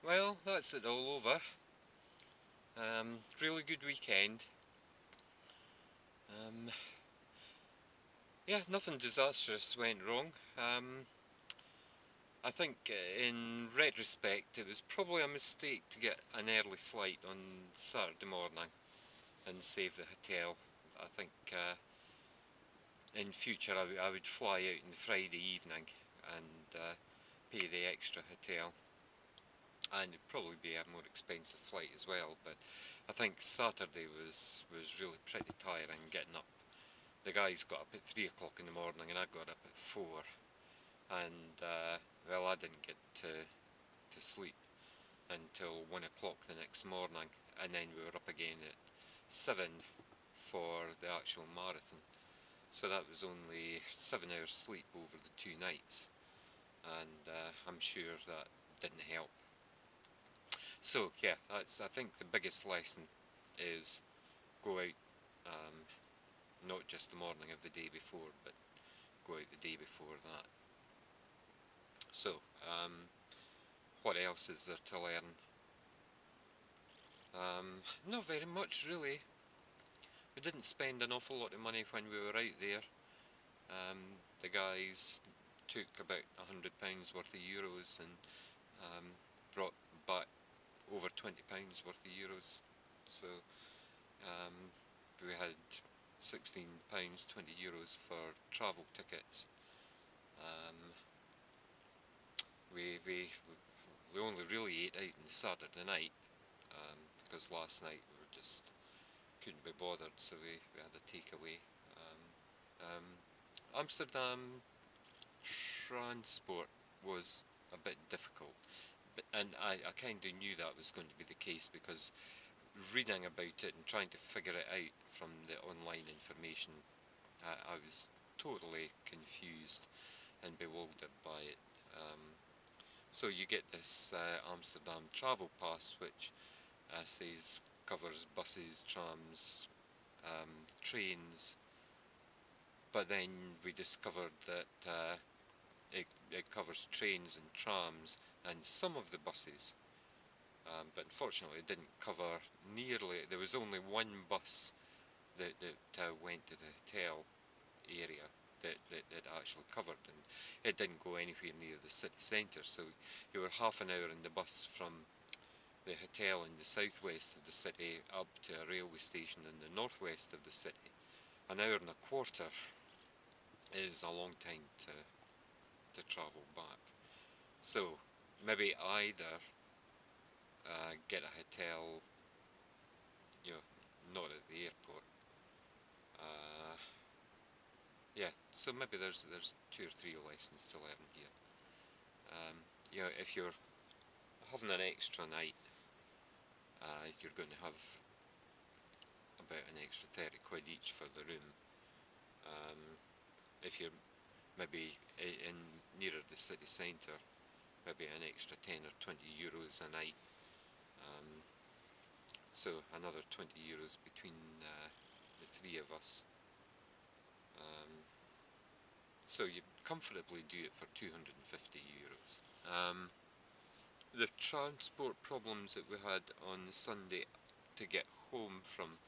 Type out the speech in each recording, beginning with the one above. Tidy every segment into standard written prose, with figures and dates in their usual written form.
Well, that's it all over. Really good weekend. Um, yeah, nothing disastrous went wrong. I think in retrospect it was probably a mistake to get an early flight on Saturday morning and save the hotel. I think in future I would fly out on the Friday evening and pay the extra hotel. And it'd probably be a more expensive flight as well, but I think Saturday was really pretty tiring getting up. The guys got up at 3 o'clock in the morning and I got up at 4, and well, I didn't get to sleep until 1 o'clock the next morning, and then we were up again at 7 for the actual marathon. So that was only 7 hours sleep over the 2 nights, and I'm sure that didn't help. So yeah, that's, I think the biggest lesson is go out, not just the morning of the day before, but go out the day before that. So, what else is there to learn? Not very much really. We didn't spend an awful lot of money when we were out there. The guys took about £100 worth of euros and brought back over £20 worth of euros. So we had £16, €20 for travel tickets. Um, we only really ate out on Saturday night because last night we were just couldn't be bothered, so we had a takeaway. Amsterdam transport was a bit difficult, and I kind of knew that was going to be the case because reading about it and trying to figure it out from the online information, I was totally confused and bewildered by it. So you get this Amsterdam travel pass, which says covers buses, trams, trains, but then we discovered that it covers trains and trams and some of the buses, but unfortunately it didn't cover nearly. There was only one bus that went to the hotel area that actually covered, and it didn't go anywhere near the city centre, so you were half an hour in the bus from the hotel in the southwest of the city up to a railway station in the northwest of the city. An hour and a quarter is a long time to travel back. So maybe either get a hotel, you know, not at the airport. Yeah, so maybe there's 2 or 3 lessons to learn here. You know, if you're having an extra night, you're going to have about an extra 30 quid each for the room. If you're maybe in nearer the city centre, maybe an extra 10 or 20 euros a night. So another 20 euros between the three of us. So you comfortably do it for 250 euros. The transport problems that we had on Sunday to get home from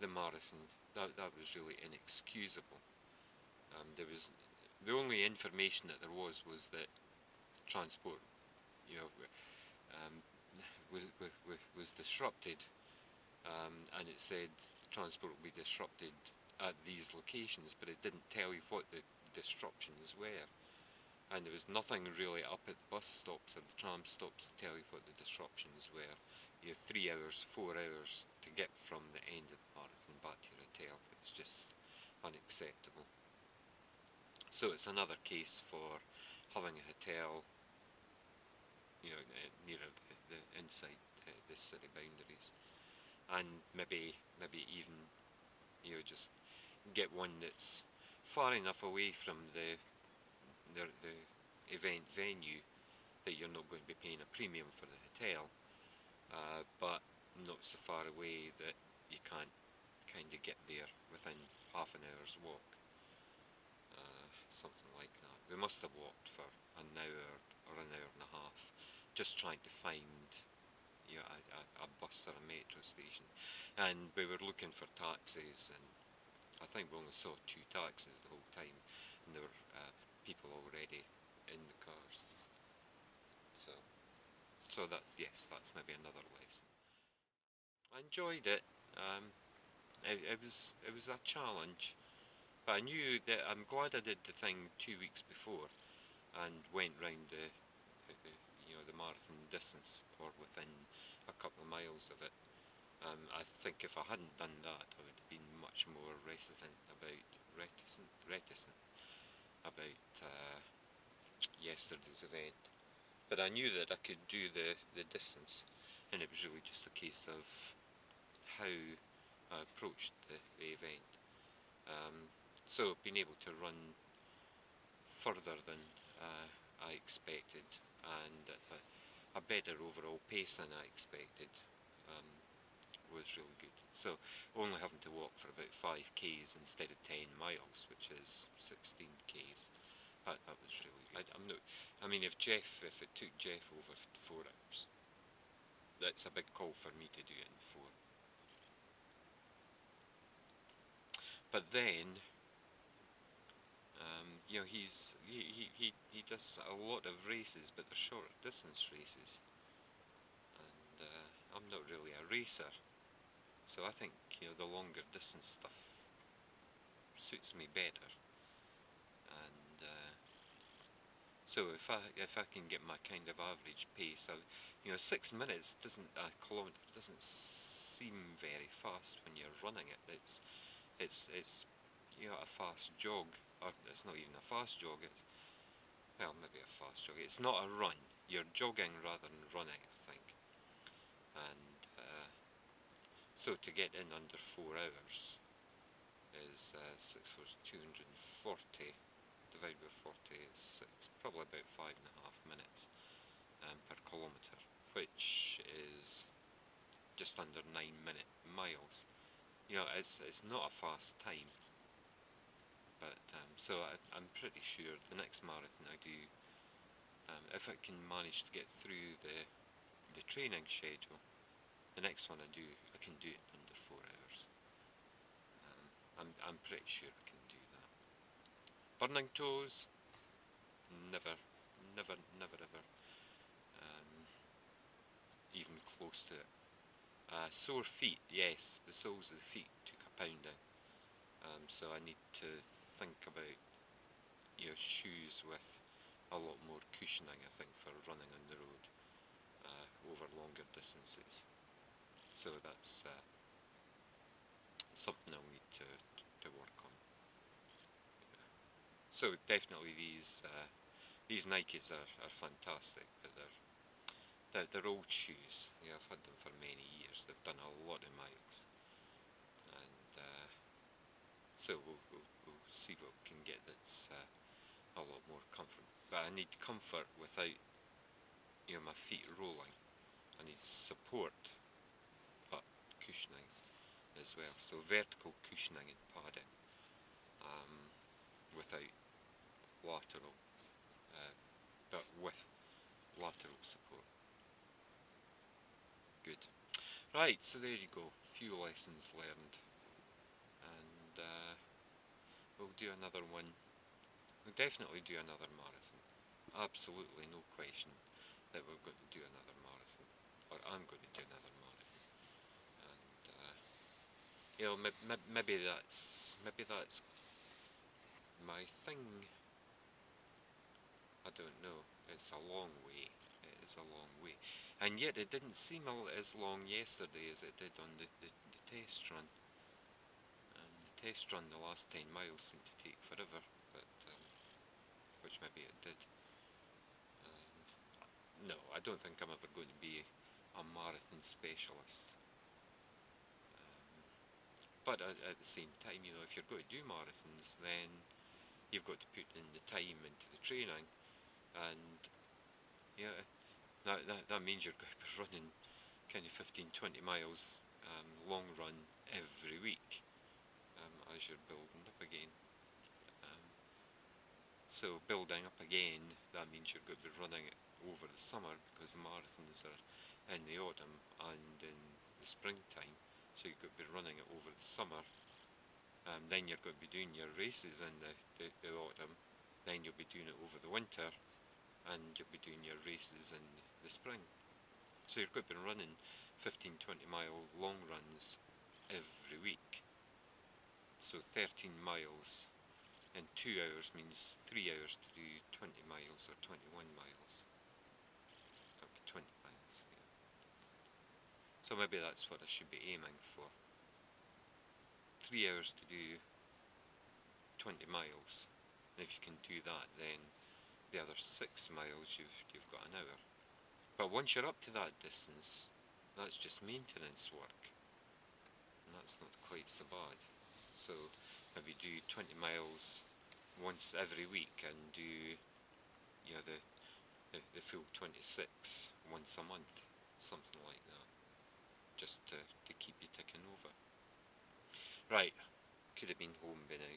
the marathon, that was really inexcusable. There was the only information that there was that transport, you know, was disrupted, and it said transport will be disrupted at these locations, but it didn't tell you what the disruptions were, and there was nothing really up at the bus stops or the tram stops to tell you what the disruptions were. You have 3 hours, 4 hours to get from the end of the marathon back to your hotel. It's just unacceptable. So it's another case for having a hotel, you know, nearer the inside the city boundaries, and maybe even, you know, just get one that's far enough away from the event venue that you're not going to be paying a premium for the hotel, but not so far away that you can't kind of get there within half an hour's walk, something like that. We must have walked for an hour or an hour and a half, just trying to find a bus or a metro station, and we were looking for taxis, and I think we only saw 2 taxis the whole time, and there were people already in the cars. So, so that yes, that's maybe another lesson. I enjoyed it. It was a challenge, but I knew that I'm glad I did the thing 2 weeks before, and went round the marathon distance, or within a couple of miles of it. I think if I hadn't done that, I would have been much more reticent about yesterday's event. But I knew that I could do the distance, and it was really just a case of how I approached the event. So being able to run further than I expected, and at a better overall pace than I expected, was really good. So only having to walk for about 5 k's instead of 10 miles, which is 16 k's. That was really good. I'm not. I mean, if it took Jeff over 4 hours, that's a big call for me to do it in 4. But then, he does a lot of races, but they're short distance races, and I'm not really a racer, so I think the longer distance stuff suits me better. And so if I can get my kind of average pace, 6 minutes doesn't a kilometre doesn't seem very fast when you're running it. It's a fast jog, or it's not even a fast jog. It's maybe a fast jog. It's not a run. You're jogging rather than running, I think. And so to get in under 4 hours is 6 for 240 divided by 40 is 6, probably about 5.5 minutes per kilometre, which is just under 9-minute miles. It's not a fast time, but so I'm pretty sure the next marathon I do, if I can manage to get through the training schedule, the next one I can do it under 4 hours. I'm pretty sure I can do that. Burning toes, never, never, never ever even close to it. Sore feet, yes, the soles of the feet took a pounding. So I need to think about shoes with a lot more cushioning, I think, for running on the road over longer distances. So that's something I'll need to work on. Yeah. So definitely these Nikes are fantastic, but they're old shoes. I've had them for many years. They've done a lot of miles, and so we'll see what we can get that's a lot more comfort. But I need comfort without my feet rolling. I need support, but cushioning as well. So vertical cushioning and padding, without lateral, but with lateral support. Good. Right, so there you go. Few lessons learned, and we'll do another one. We'll definitely do another marathon. Absolutely no question that we're going to do another marathon, or I'm going to do another marathon. And maybe that's my thing. I don't know. It's a long way. It is a long way, and yet it didn't seem as long yesterday as it did on the test run. The test run, the last 10 miles seemed to take forever, but which maybe it did. No, I don't think I'm ever going to be a marathon specialist. But at the same time, if you're going to do marathons, then you've got to put in the time into the training, and that means you're going to be running kind of 15-20 miles long run every week as you're building up again. So building up again, that means you're going to be running it over the summer because the marathons are in the autumn and in the springtime. So you're going to be running it over the summer. Then you're going to be doing your races in the autumn. Then you'll be doing it over the winter, and you'll be doing your races in the spring. So you're going to be running 15-20 mile long runs every week. So 13 miles in 2 hours means 3 hours to do 20 miles or 21 miles. That'd be 20 miles, yeah. So maybe that's what I should be aiming for. 3 hours to do 20 miles. And if you can do that, then the other 6 miles you've got an hour. But once you're up to that distance, that's just maintenance work, and that's not quite so bad. So maybe do 20 miles once every week and do, you know, the full 26 once a month, something like that, just to keep you ticking over. Right, could have been home by now.